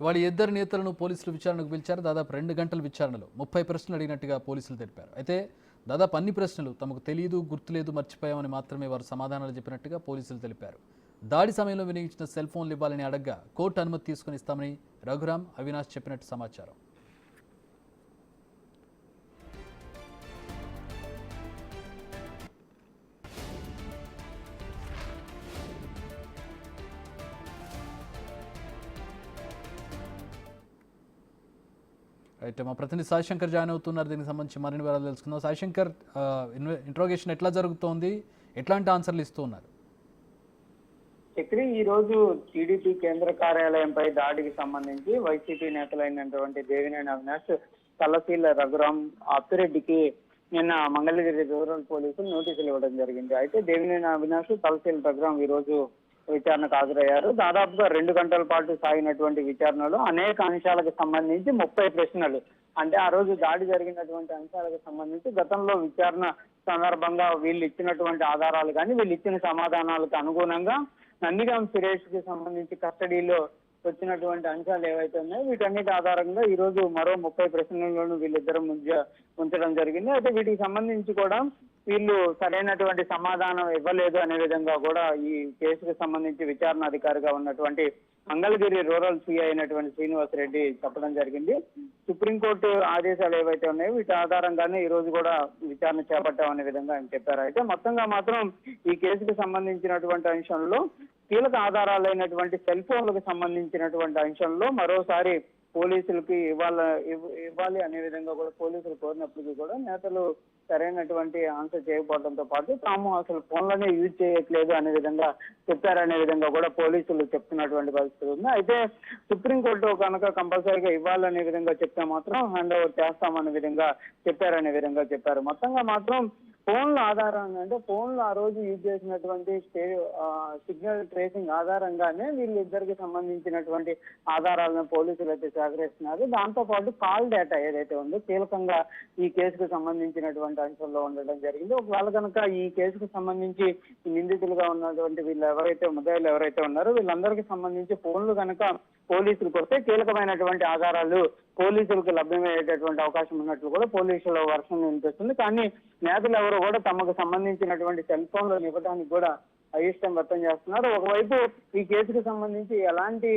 ఇవాళ ఇద్దరు నేతలను పోలీసులు విచారణకు పిలిచారు. దాదాపు 2 గంటల విచారణలో 30 ప్రశ్నలు అడిగినట్టుగా పోలీసులు తెలిపారు. అయితే దాదాపు అన్ని ప్రశ్నలు తమకు తెలియదు, గుర్తులేదు, మర్చిపోయామని మాత్రమే వారు సమాధానాలు చెప్పినట్టుగా పోలీసులు తెలిపారు. దాడి సమయంలో వినియోగించిన సెల్ ఫోన్లు ఇవ్వాలని అడగ్గా కోర్టు అనుమతి తీసుకుని ఇస్తామని రఘురాం, అవినాష్ చెప్పినట్టు సమాచారం. రైట్, మా ప్రతినిధి సాయిశంకర్ జాయిన్ అవుతున్నారు. దీనికి సంబంధించి మరిన్ని వివరాలు తెలుసుకుందాం. సాయిశంకర్, ఇంట్రోగేషన్ ఎట్లా జరుగుతోంది, ఎట్లాంటి ఆన్సర్లు ఇస్తూ ఉన్నారు? చక్రి, ఈ రోజు టీడీపీ కేంద్ర కార్యాలయంపై దాడికి సంబంధించి వైసీపీ నేతలైనటువంటి దేవినేని అవినాష్, తలసీల రఘురాం, అప్పిరెడ్డికి నిన్న మంగళగిరి రూరల్ పోలీసులు నోటీసులు ఇవ్వడం జరిగింది. అయితే దేవినేని అవినాష్, తలసీల రఘురాం ఈ రోజు విచారణకు హాజరయ్యారు. దాదాపుగా 2 గంటల పాటు సాగినటువంటి విచారణలో అనేక అంశాలకు సంబంధించి 30 ప్రశ్నలు, అంటే ఆ రోజు దాడి జరిగినటువంటి అంశాలకు సంబంధించి గతంలో విచారణ సందర్భంగా వీళ్ళు ఇచ్చినటువంటి ఆధారాలు కానీ వీళ్ళు ఇచ్చిన సమాధానాలకు అనుగుణంగా నందిగాం సురేష్ కి సంబంధించి కస్టడీలో వచ్చినటువంటి అంశాలు ఏవైతే ఉన్నాయో వీటన్నిటి ఆధారంగా ఈ రోజు మరో 30 ప్రశ్నలను వీళ్ళిద్దరం ఉంచడం జరిగింది. అయితే వీటికి సంబంధించి కూడా వీళ్ళు సరైనటువంటి సమాధానం ఇవ్వలేదు అనే విధంగా కూడా ఈ కేసుకు సంబంధించి విచారణ అధికారిగా ఉన్నటువంటి మంగళగిరి రూరల్ సిఐ అయినటువంటి శ్రీనివాసరెడ్డి చెప్పడం జరిగింది. సుప్రీంకోర్టు ఆదేశాలు ఏవైతే ఉన్నాయో వీటి ఆధారంగానే ఈ రోజు కూడా విచారణ చేపట్టామనే విధంగా ఆయన చెప్పారు. అయితే మొత్తంగా మాత్రం ఈ కేసుకు సంబంధించినటువంటి అంశంలో కీలక ఆధారాలైనటువంటి సెల్ ఫోన్లకు సంబంధించినటువంటి అంశంలో మరోసారి పోలీసులకి ఇవ్వాలి అనే విధంగా కూడా పోలీసులు కోరినప్పటికీ కూడా నేతలు సరైనటువంటి ఆన్సర్ చేయకపోవడంతో పాటు తాము అసలు ఫోన్లనే యూజ్ చేయట్లేదు అనే విధంగా చెప్పారనే విధంగా కూడా పోలీసులు చెప్తున్నటువంటి పరిస్థితి ఉంది. అయితే సుప్రీంకోర్టు కనుక కంపల్సరీగా ఇవ్వాలనే విధంగా చెప్తే మాత్రం హ్యాండ్ ఓవర్ చేస్తామనే విధంగా చెప్పారు. మొత్తంగా మాత్రం ఫోన్ల ఆధారంగా, అంటే ఫోన్లు ఆ రోజు యూజ్ చేసినటువంటి సిగ్నల్ ట్రేసింగ్ ఆధారంగానే వీళ్ళిద్దరికి సంబంధించినటువంటి ఆధారాలను పోలీసులు అయితే సేకరిస్తున్నారు. దాంతో పాటు కాల్ డేటా ఏదైతే ఉందో కీలకంగా ఈ కేసుకు సంబంధించినటువంటి అంశంలో ఉండడం జరిగింది. ఒకవేళ కనుక ఈ కేసుకు సంబంధించి నిందితులుగా ఉన్నటువంటి ముద్దాయిలు ఎవరైతే ఉన్నారో వీళ్ళందరికీ సంబంధించి ఫోన్లు కనుక పోలీసులకు వస్తే కీలకమైనటువంటి ఆధారాలు పోలీసులకు లభ్యమయ్యేటటువంటి అవకాశం ఉన్నట్లు కూడా పోలీసుల వర్షం వినిపిస్తుంది. కానీ నేతలు ఎవరు కూడా తమకు సంబంధించినటువంటి సెల్ ఫోన్లు ఇవ్వడానికి కూడా అయిష్టం వ్యక్తం చేస్తున్నారు. ఒకవైపు ఈ కేసుకు సంబంధించి ఎలాంటి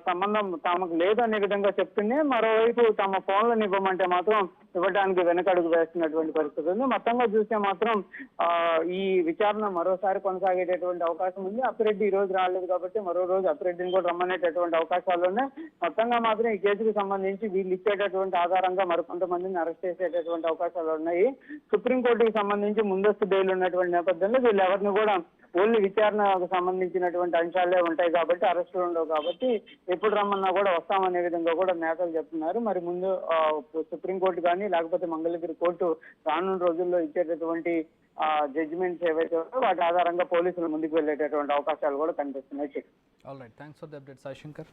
సంబంధం తమకు లేదు అనే విధంగా చెప్తూనే మరోవైపు తమ ఫోన్లను ఇవ్వమంటే మాత్రం ఇవ్వడానికి వెనకడుగు వేస్తున్నటువంటి పరిస్థితి ఉంది. మొత్తంగా చూస్తే మాత్రం ఈ విచారణ మరోసారి కొనసాగేటటువంటి అవకాశం ఉంది. అప్పిరెడ్డి ఈ రోజు రాలేదు కాబట్టి మరో రోజు అప్పిరెడ్డిని కూడా రమ్మనేటటువంటి అవకాశాలు ఉన్నాయి. మొత్తంగా మాత్రం ఈ కేసుకు సంబంధించి వీళ్ళు ఇచ్చేటటువంటి ఆధారంగా మరికొంతమందిని అరెస్ట్ చేసేటటువంటి అవకాశాలు ఉన్నాయి. సుప్రీంకోర్టుకి సంబంధించి ముందస్తు బెయిల్ ఉన్నటువంటి నేపథ్యంలో వీళ్ళు ఎవరిని కూడా ఓన్లీ విచారణకు సంబంధించినటువంటి అంశాలే ఉంటాయి కాబట్టి అరెస్టులు ఉండవు కాబట్టి ఎప్పుడు రమ్మన్నా కూడా వస్తామనే విధంగా కూడా నేతలు చెప్తున్నారు. మరి ముందు సుప్రీంకోర్టు కానీ లేకపోతే మంగళగిరి కోర్టు రానున్న రోజుల్లో ఇచ్చేటటువంటి జడ్జిమెంట్స్ ఏవైతే ఉన్నాయో వాటి ఆధారంగా పోలీసులు ముందుకు వెళ్ళేటటువంటి అవకాశాలు కూడా కనిపిస్తున్నాయి. All right, thanks for the update Saishankar.